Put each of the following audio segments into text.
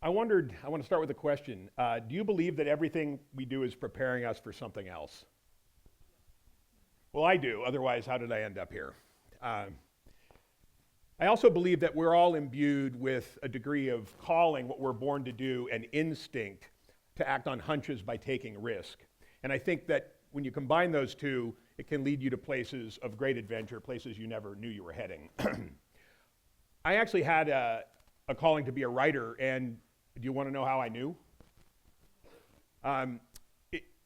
I want to start with a question. Do you believe that everything we do is preparing us for something else? Well, I do. Otherwise, how did I end up here? I also believe that we're all imbued with a degree of calling, what we're born to do, and instinct to act on hunches by taking risk. And I think that when you combine those two, it can lead you to places of great adventure, places you never knew you were heading. I actually had a calling to be a writer, and do you want to know how I knew?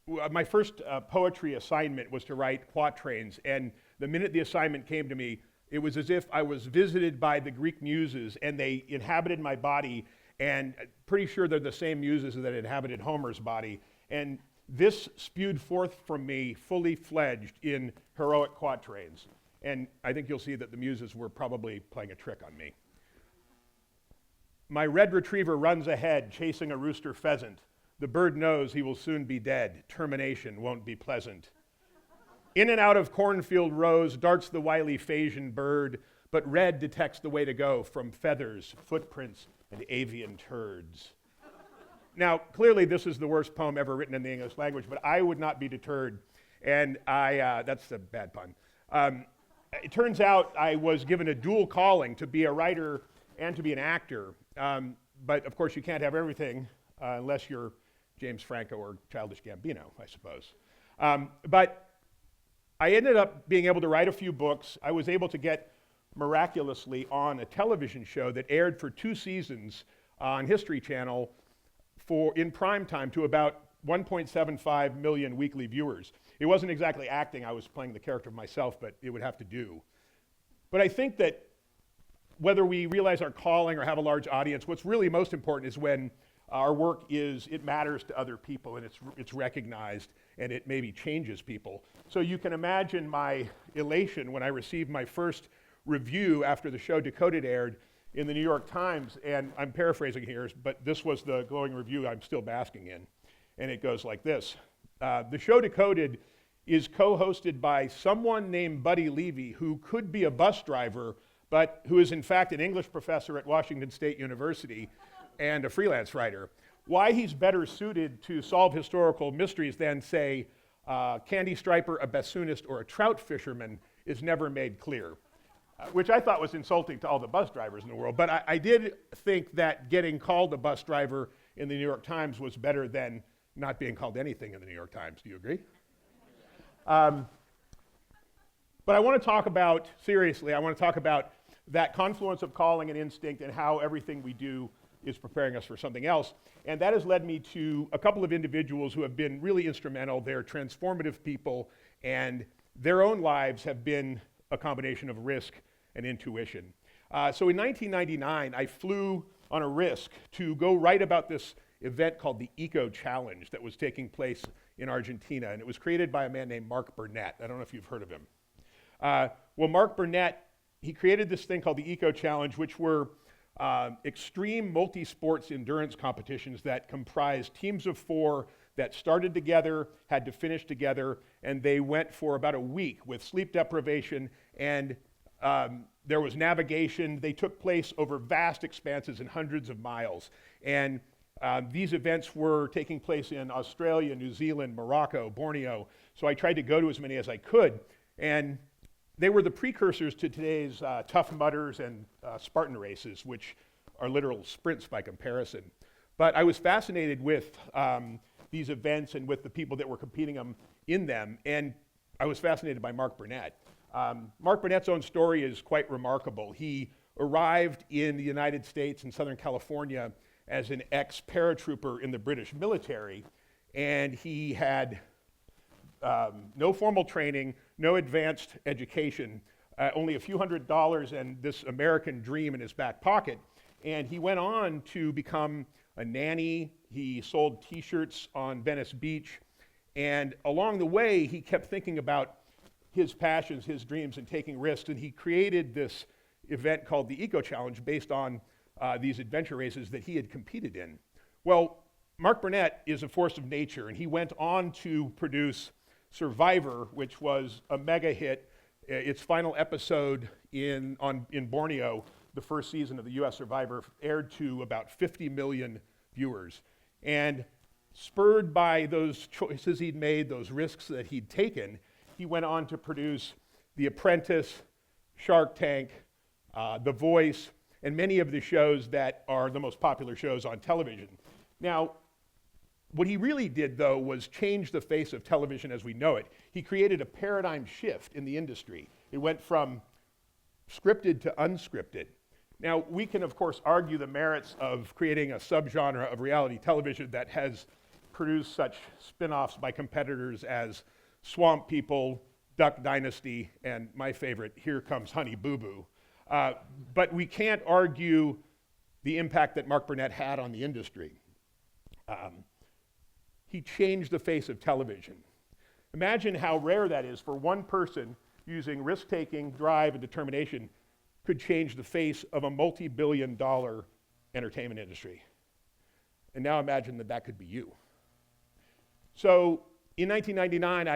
My first poetry assignment was to write quatrains, and the minute the assignment came to me, it was as if I was visited by the Greek muses, and they inhabited my body, and pretty sure they're the same muses that inhabited Homer's body. And this spewed forth from me fully fledged in heroic quatrains. And I think you'll see that the muses were probably playing a trick on me. My red retriever runs ahead, chasing a rooster pheasant. The bird knows he will soon be dead. Termination won't be pleasant. In and out of cornfield rows darts the wily Phasian bird, but red detects the way to go from feathers, footprints, and avian turds. Now, clearly this is the worst poem ever written in the English language, but I would not be deterred, and that's a bad pun. It turns out I was given a dual calling to be a writer and to be an actor, but of course you can't have everything unless you're James Franco or Childish Gambino, I suppose. But I ended up being able to write a few books. I was able to get miraculously on a television show that aired for 2 seasons on History Channel in prime time to about 1.75 million weekly viewers. It wasn't exactly acting, I was playing the character of myself, but it would have to do. But I think that whether we realize our calling or have a large audience, what's really most important is when our work it matters to other people and it's recognized and it maybe changes people. So you can imagine my elation when I received my first review after the show Decoded aired in the New York Times, and I'm paraphrasing here, but this was the glowing review I'm still basking in. And it goes like this. The show Decoded is co-hosted by someone named Buddy Levy, who could be a bus driver, but who is in fact an English professor at Washington State University and a freelance writer. Why he's better suited to solve historical mysteries than, say, Candy Striper, a bassoonist, or a trout fisherman is never made clear, which I thought was insulting to all the bus drivers in the world. But I did think that getting called a bus driver in the New York Times was better than not being called anything in the New York Times. Do you agree? But I want to talk about, seriously, I want to talk about that confluence of calling and instinct and how everything we do is preparing us for something else. And that has led me to a couple of individuals who have been really instrumental. They're transformative people, and their own lives have been a combination of risk and intuition. So in 1999, I flew on a risk to go write about this event called the Eco Challenge that was taking place in Argentina, and it was created by a man named Mark Burnett. I don't know if you've heard of him. Well, Mark Burnett, he created this thing called the Eco Challenge, which were extreme multi-sports endurance competitions that comprised teams of 4 that started together, had to finish together, and they went for about a week with sleep deprivation, and there was navigation. They took place over vast expanses and hundreds of miles. And these events were taking place in Australia, New Zealand, Morocco, Borneo, so I tried to go to as many as I could. And they were the precursors to today's Tough Mudders and Spartan races, which are literal sprints by comparison. But I was fascinated with these events and with the people that were competing in them, and I was fascinated by Mark Burnett. Mark Burnett's own story is quite remarkable. He arrived in the United States in Southern California as an ex-paratrooper in the British military, and he had no formal training, no advanced education, only a few $100s and this American dream in his back pocket. And he went on to become a nanny. He sold t-shirts on Venice Beach. And along the way, he kept thinking about his passions, his dreams, and taking risks. And he created this event called the Eco Challenge based on these adventure races that he had competed in. Well, Mark Burnett is a force of nature, and he went on to produce Survivor, which was a mega hit. Its final episode in Borneo, the first season of the U.S. Survivor aired to about 50 million viewers. And spurred by those choices he'd made, those risks that he'd taken, he went on to produce The Apprentice, Shark Tank, The Voice, and many of the shows that are the most popular shows on television. Now, what he really did, though, was change the face of television as we know it. He created a paradigm shift in the industry. It went from scripted to unscripted. Now, we can, of course, argue the merits of creating a subgenre of reality television that has produced such spin-offs by competitors as Swamp People, Duck Dynasty, and my favorite, Here Comes Honey Boo Boo. But we can't argue the impact that Mark Burnett had on the industry. He changed the face of television. Imagine how rare that is for one person using risk-taking, drive, and determination could change the face of a multi-billion-dollar entertainment industry. And now imagine that that could be you. So in 1999,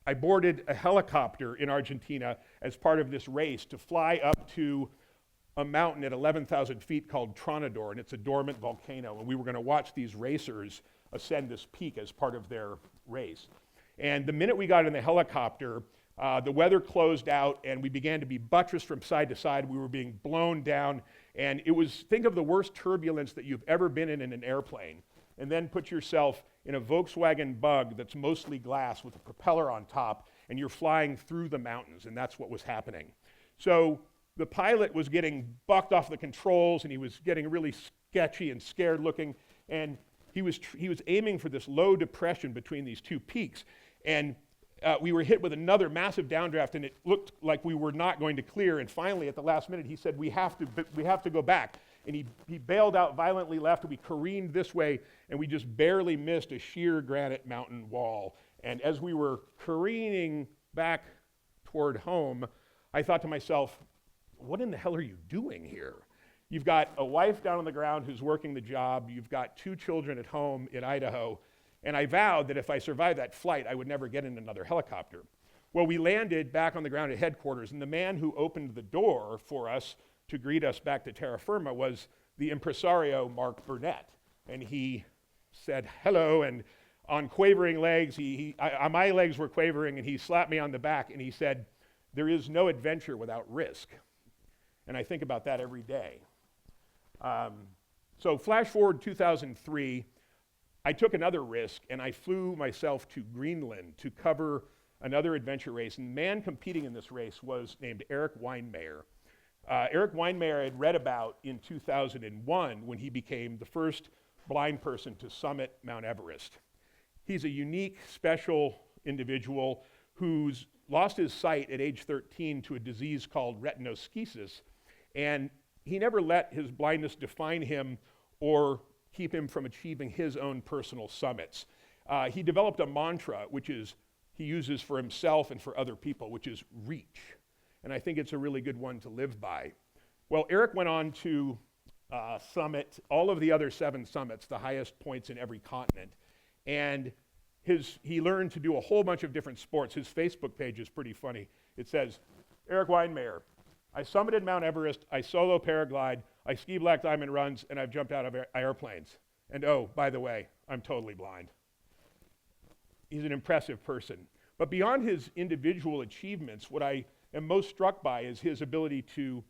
I boarded a helicopter in Argentina as part of this race to fly up to a mountain at 11,000 feet called Tronador, and it's a dormant volcano, and we were going to watch these racers ascend this peak as part of their race. And the minute we got in the helicopter, the weather closed out, and we began to be buttressed from side to side. We were being blown down, and it was, think of the worst turbulence that you've ever been in an airplane, and then put yourself in a Volkswagen Bug that's mostly glass with a propeller on top, and you're flying through the mountains, and that's what was happening. So the pilot was getting bucked off the controls, and he was getting really sketchy and scared looking, and he was aiming for this low depression between these two peaks, and we were hit with another massive downdraft, and it looked like we were not going to clear, and finally at the last minute he said, we have to go back. And he bailed out violently left, and we careened this way, and we just barely missed a sheer granite mountain wall. And as we were careening back toward home, I thought to myself, what in the hell are you doing here? You've got a wife down on the ground who's working the job, you've got 2 children at home in Idaho, and I vowed that if I survived that flight, I would never get in another helicopter. Well, we landed back on the ground at headquarters, and the man who opened the door for us to greet us back to terra firma was the impresario Mark Burnett. And he said hello, and on quavering legs, my legs were quavering, and he slapped me on the back, and he said, there is no adventure without risk. And I think about that every day. So flash forward 2003, I took another risk, and I flew myself to Greenland to cover another adventure race. And the man competing in this race was named Erik Weihenmayer. Erik Weihenmayer I had read about in 2001 when he became the first blind person to summit Mount Everest. He's a unique, special individual who's lost his sight at age 13 to a disease called retinoschisis, and he never let his blindness define him or keep him from achieving his own personal summits. He developed a mantra, which is he uses for himself and for other people, which is reach. And I think it's a really good one to live by. Well, Erik went on to summit all of the other 7 summits, the highest points in every continent. And he learned to do a whole bunch of different sports. His Facebook page is pretty funny. It says, Erik Weihenmayer, I summited Mount Everest, I solo paraglide, I ski black diamond runs, and I've jumped out of airplanes. And oh, by the way, I'm totally blind. He's an impressive person. But beyond his individual achievements, what I am most struck by is his ability to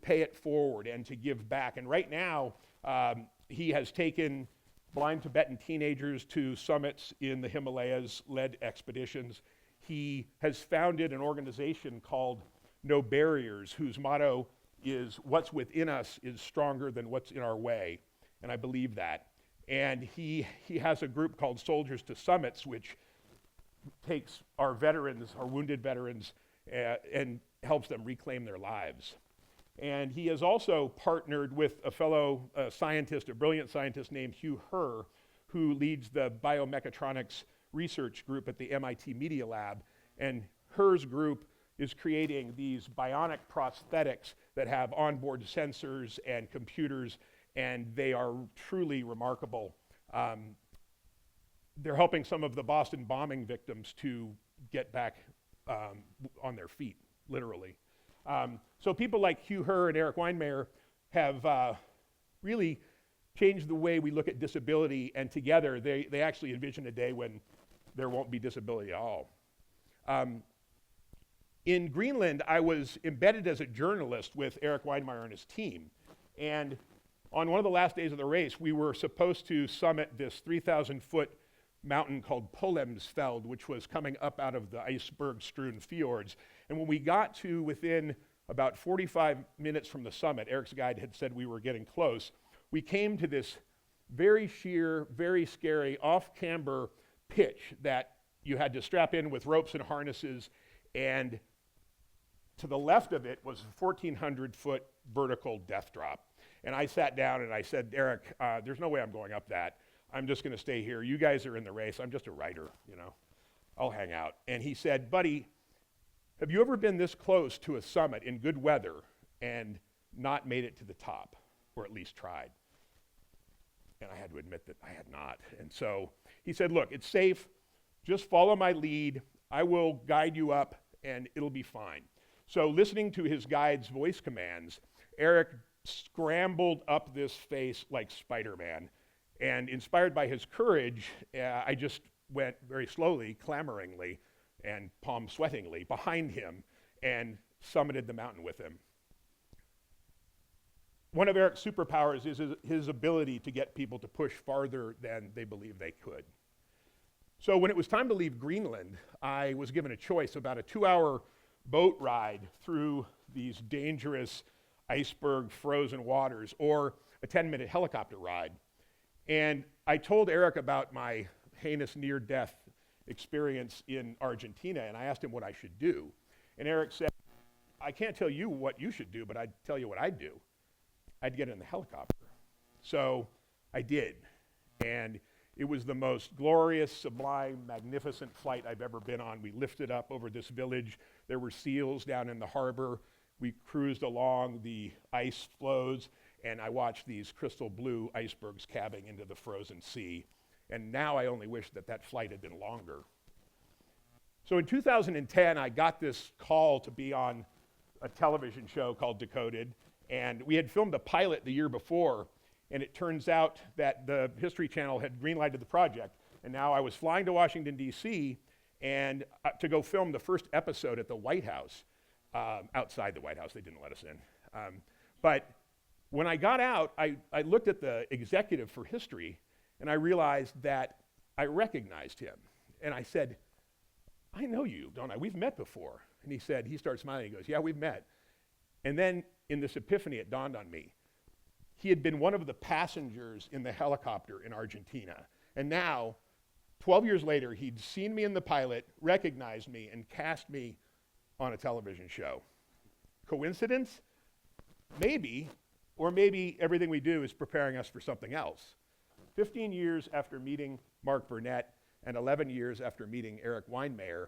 pay it forward and to give back. And right now, he has taken blind Tibetan teenagers to summits in the Himalayas, led expeditions. He has founded an organization called No Barriers, whose motto is what's within us is stronger than what's in our way. And I believe that. And he has a group called Soldiers to Summits, which takes our veterans, our wounded veterans, and helps them reclaim their lives. And he has also partnered with a fellow scientist, a brilliant scientist named Hugh Herr, who leads the biomechatronics research group at the MIT Media Lab. And Herr's group is creating these bionic prosthetics that have onboard sensors and computers, and they are truly remarkable. They're helping some of the Boston bombing victims to get back on their feet, literally. So people like Hugh Herr and Erik Weihenmayer have really changed the way we look at disability, and together they actually envision a day when there won't be disability at all. In Greenland, I was embedded as a journalist with Erik Weihenmayer and his team. And on one of the last days of the race, we were supposed to summit this 3,000-foot mountain called Polemsfeld, which was coming up out of the iceberg-strewn fjords. And when we got to within about 45 minutes from the summit, Erik's guide had said we were getting close, we came to this very sheer, very scary, off-camber pitch that you had to strap in with ropes and harnesses, and to the left of it was a 1,400-foot vertical death drop. And I sat down and I said, Erik, there's no way I'm going up that. I'm just going to stay here. You guys are in the race. I'm just a writer, you know. I'll hang out. And he said, Buddy, have you ever been this close to a summit in good weather and not made it to the top, or at least tried? And I had to admit that I had not. And so he said, look, it's safe. Just follow my lead. I will guide you up, and it'll be fine. So listening to his guide's voice commands, Erik scrambled up this face like Spider-Man. And inspired by his courage, I just went very slowly, clamoringly, and palm-sweatingly behind him and summited the mountain with him. One of Erik's superpowers is his ability to get people to push farther than they believe they could. So when it was time to leave Greenland, I was given a choice about a 2-hour boat ride through these dangerous iceberg frozen waters or a 10-minute helicopter ride. And I told Erik about my heinous near-death experience in Argentina, and I asked him what I should do. And Erik said, I can't tell you what you should do, but I'd tell you what I'd do. I'd get in the helicopter. So I did. And it was the most glorious, sublime, magnificent flight I've ever been on. We lifted up over this village. There were seals down in the harbor. We cruised along the ice floes, and I watched these crystal blue icebergs calving into the frozen sea. And now I only wish that that flight had been longer. So in 2010, I got this call to be on a television show called Decoded, and we had filmed a pilot the year before, and it turns out that the History Channel had greenlighted the project, and now I was flying to Washington, D.C., and to go film the first episode at the White House, outside the White House. They didn't let us in. But when I got out, I looked at the executive for history, and I realized that I recognized him. And I said, I know you, don't I? We've met before. And he started smiling. He goes, yeah, we've met. And then in this epiphany, it dawned on me. He had been one of the passengers in the helicopter in Argentina. And now, 12 years later, he'd seen me in the pilot, recognized me, and cast me on a television show. Coincidence? Maybe. Or maybe everything we do is preparing us for something else. 15 years after meeting Mark Burnett and 11 years after meeting Erik Weihenmayer,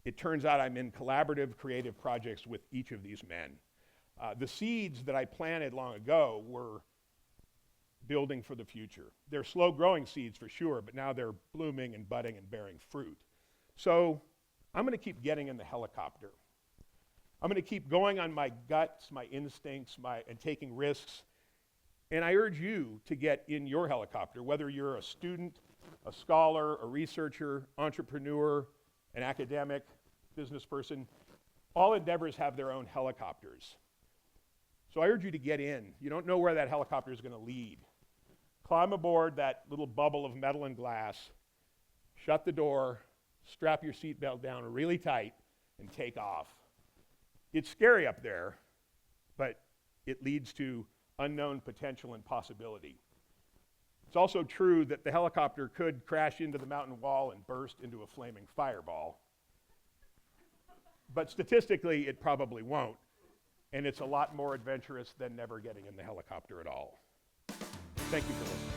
it turns out I'm in collaborative, creative projects with each of these men. The seeds that I planted long ago were building for the future. They're slow-growing seeds for sure, but now they're blooming and budding and bearing fruit. So I'm going to keep getting in the helicopter. I'm going to keep going on my guts, my instincts, and taking risks. And I urge you to get in your helicopter, whether you're a student, a scholar, a researcher, entrepreneur, an academic, business person. All endeavors have their own helicopters. So I urge you to get in. You don't know where that helicopter is going to lead. Climb aboard that little bubble of metal and glass, shut the door, strap your seatbelt down really tight, and take off. It's scary up there, but it leads to unknown potential and possibility. It's also true that the helicopter could crash into the mountain wall and burst into a flaming fireball. But statistically, it probably won't. And it's a lot more adventurous than never getting in the helicopter at all. Thank you for listening.